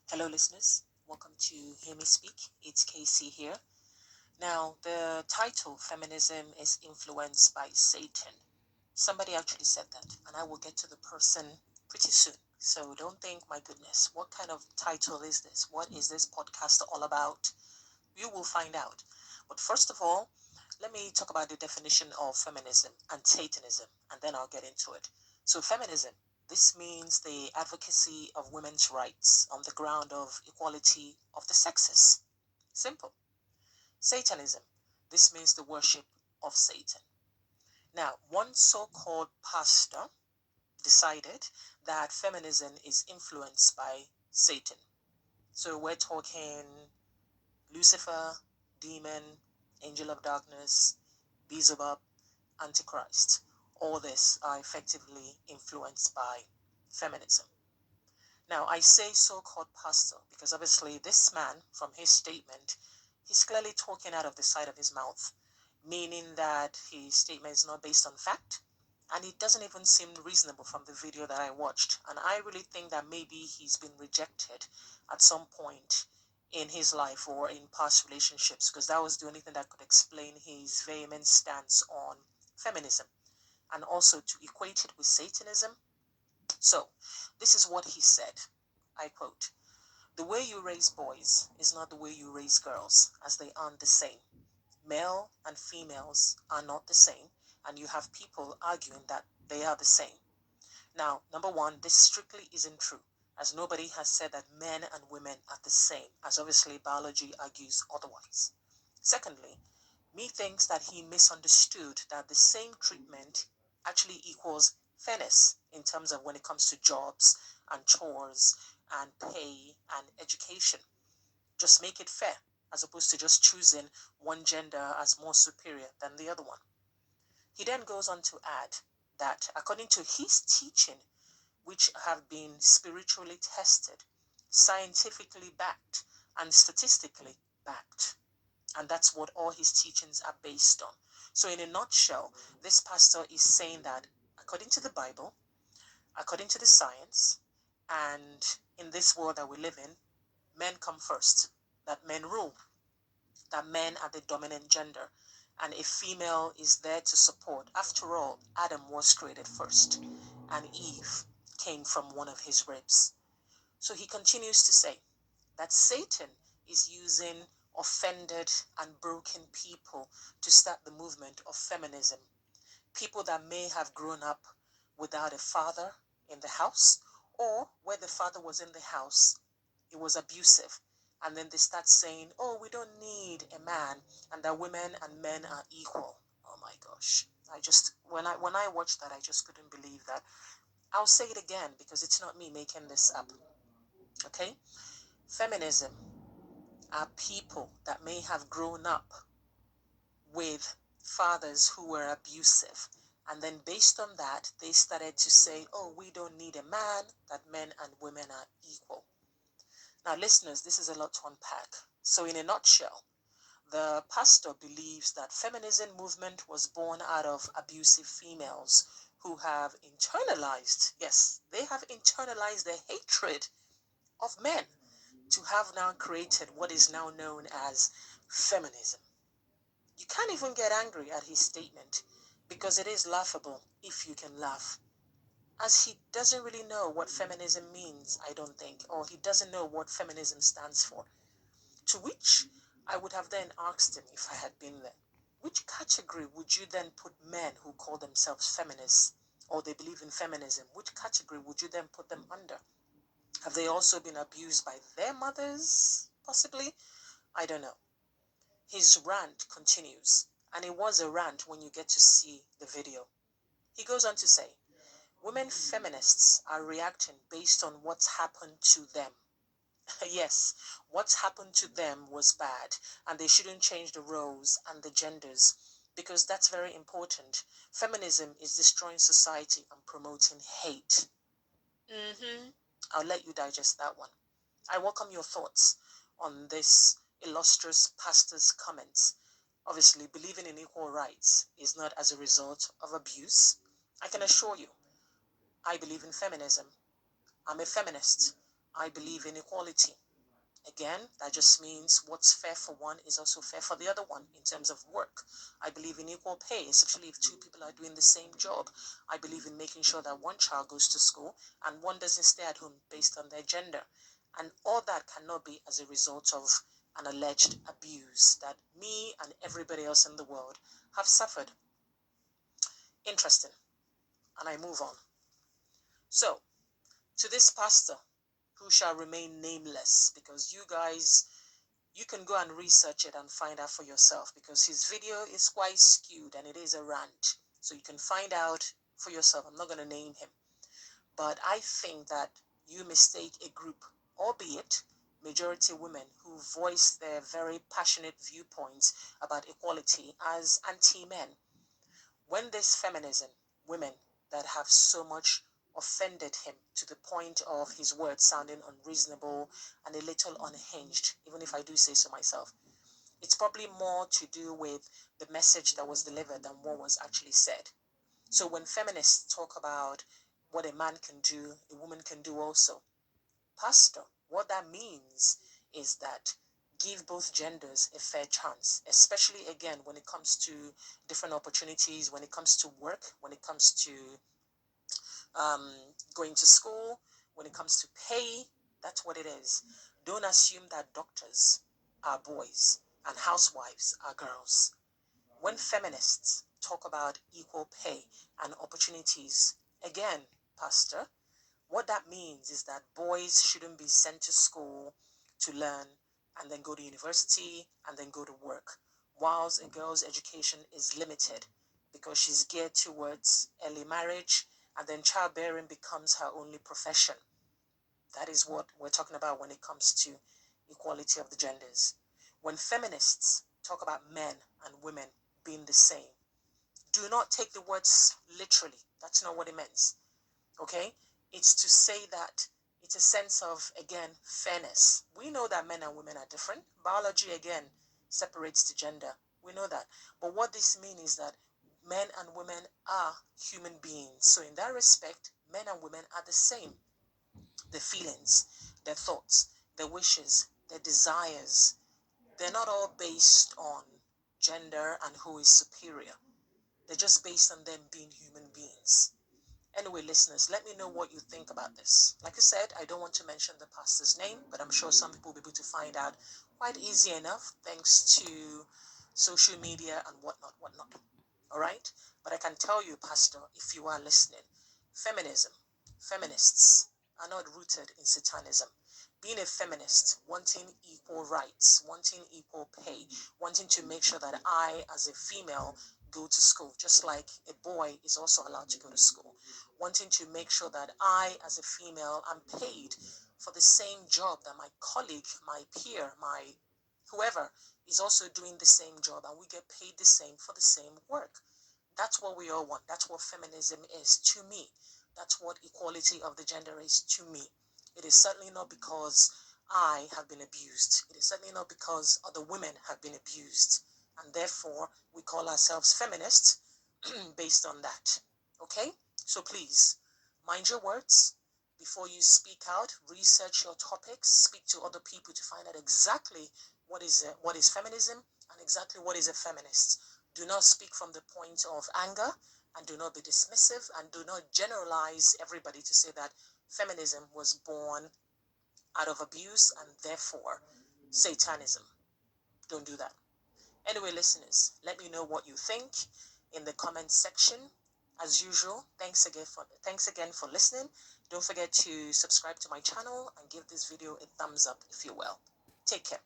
Hello, listeners. Welcome to Hear Me Speak. It's Casey here. Now, the title, Feminism is Influenced by Satan. Somebody actually said that, and I will get to the person pretty soon. So don't think, my goodness, what kind of title is this? What is this podcast all about? You will find out. But first of all, let me talk about the definition of feminism and Satanism, and then I'll get into it. So, feminism, this means the advocacy of women's rights on the ground of equality of the sexes. Simple. Satanism, this means the worship of Satan. Now, one so called pastor decided that feminism is influenced by Satan. So, we're talking Lucifer, demon, angel of darkness, Beelzebub, Antichrist. All this are effectively influenced by feminism. Now, I say so-called pastor because obviously this man, from his statement, he's clearly talking out of the side of his mouth, meaning that his statement is not based on fact, and it doesn't even seem reasonable from the video that I watched. And I really think that maybe he's been rejected at some point in his life or in past relationships, because that was the only thing that could explain his vehement stance on feminism, and also to equate it with Satanism. So, this is what he said. I quote, "The way you raise boys is not the way you raise girls, as they aren't the same. Male and females are not the same, and you have people arguing that they are the same. Now, number one, this strictly isn't true, as nobody has said that men and women are the same, as obviously biology argues otherwise. Secondly, methinks that he misunderstood that the same treatment actually equals fairness in terms of when it comes to jobs and chores and pay and education. Just make it fair, as opposed to just choosing one gender as more superior than the other one." He then goes on to add that according to his teaching, which have been spiritually tested, scientifically backed, and statistically backed. And that's what all his teachings are based on. So, in a nutshell, this pastor is saying that according to the Bible, according to the science, and in this world that we live in, men come first, that men rule, that men are the dominant gender, and a female is there to support. After all, Adam was created first, and Eve came from one of his ribs. So he continues to say that Satan is using offended and broken people to start the movement of feminism. People that may have grown up without a father in the house, or where the father was in the house, it was abusive. And then they start saying, oh, we don't need a man, and that women and men are equal. Oh my gosh. When I watched that, I just couldn't believe that. I'll say it again because it's not me making this up. Okay? Feminism are people that may have grown up with fathers who were abusive. And then based on that, they started to say, oh, we don't need a man, that men and women are equal. Now, listeners, this is a lot to unpack. So in a nutshell, the pastor believes that feminism movement was born out of abusive females who have internalized, yes, they have internalized the hatred of men to have now created what is now known as feminism. You can't even get angry at his statement because it is laughable if you can laugh. As he doesn't really know what feminism means, I don't think, or he doesn't know what feminism stands for. To which I would have then asked him if I had been there, which category would you then put men who call themselves feminists or they believe in feminism? Which category would you then put them under? Have they also been abused by their mothers? Possibly? I don't know. His rant continues, and it was a rant when you get to see the video. He goes on to say, women feminists are reacting based on what's happened to them. Yes, what's happened to them was bad, and they shouldn't change the roles and the genders because that's very important. Feminism is destroying society and promoting hate. I'll let you digest that one. I welcome your thoughts on this illustrious pastor's comments. Obviously, believing in equal rights is not as a result of abuse. I can assure you, I believe in feminism. I'm a feminist. I believe in equality. Again, that just means what's fair for one is also fair for the other one in terms of work. I believe in equal pay, especially if two people are doing the same job. I believe in making sure that one child goes to school and one doesn't stay at home based on their gender. And all that cannot be as a result of an alleged abuse that me and everybody else in the world have suffered. Interesting. And I move on. So, to this pastor who shall remain nameless, because you guys, you can go and research it and find out for yourself, because his video is quite skewed and it is a rant. So you can find out for yourself. I'm not going to name him. But I think that you mistake a group, albeit majority women, who voice their very passionate viewpoints about equality as anti-men. When this feminism, women that have so much offended him to the point of his words sounding unreasonable and a little unhinged, even if I do say so myself, it's probably more to do with the message that was delivered than what was actually said. So when feminists talk about what a man can do, a woman can do also, pastor, what that means is that give both genders a fair chance, especially again when it comes to different opportunities, when it comes to work, when it comes to um, going to school, when it comes to pay. That's what it is. Don't assume that doctors are boys and housewives are girls. When feminists talk about equal pay and opportunities, again, pastor, what that means is that boys shouldn't be sent to school to learn and then go to university and then go to work, whilst a girl's education is limited because she's geared towards early marriage and then childbearing becomes her only profession. That is what we're talking about when it comes to equality of the genders. When feminists talk about men and women being the same, do not take the words literally. That's not what it means. Okay? It's to say that it's a sense of, again, fairness. We know that men and women are different. Biology, again, separates the gender. We know that. But what this means is that men and women are human beings. So in that respect, men and women are the same. Their feelings, their thoughts, their wishes, their desires, they're not all based on gender and who is superior. They're just based on them being human beings. Anyway, listeners, let me know what you think about this. Like I said, I don't want to mention the pastor's name, but I'm sure some people will be able to find out quite easy enough thanks to social media and whatnot. All right? But I can tell you, Pastor, if you are listening, feminism, feminists are not rooted in satanism. Being a feminist, wanting equal rights, wanting equal pay, wanting to make sure that I, as a female, go to school, just like a boy is also allowed to go to school. Wanting to make sure that I, as a female, am paid for the same job that my colleague, my peer, my whoever is also doing the same job, and we get paid the same for the same work. That's what we all want. That's what feminism is to me. That's what equality of the gender is to me. It is certainly not because I have been abused. It is certainly not because other women have been abused. And therefore, we call ourselves feminists based on that. Okay? So please, mind your words. Before you speak out, research your topics, speak to other people to find out exactly what is feminism and exactly what is a feminist. Do not speak from the point of anger, and do not be dismissive, and do not generalize everybody to say that feminism was born out of abuse and therefore satanism. Don't do that. Anyway, listeners, let me know what you think in the comment section. As usual, thanks again for listening. Don't forget to subscribe to my channel and give this video a thumbs up if you will. Take care.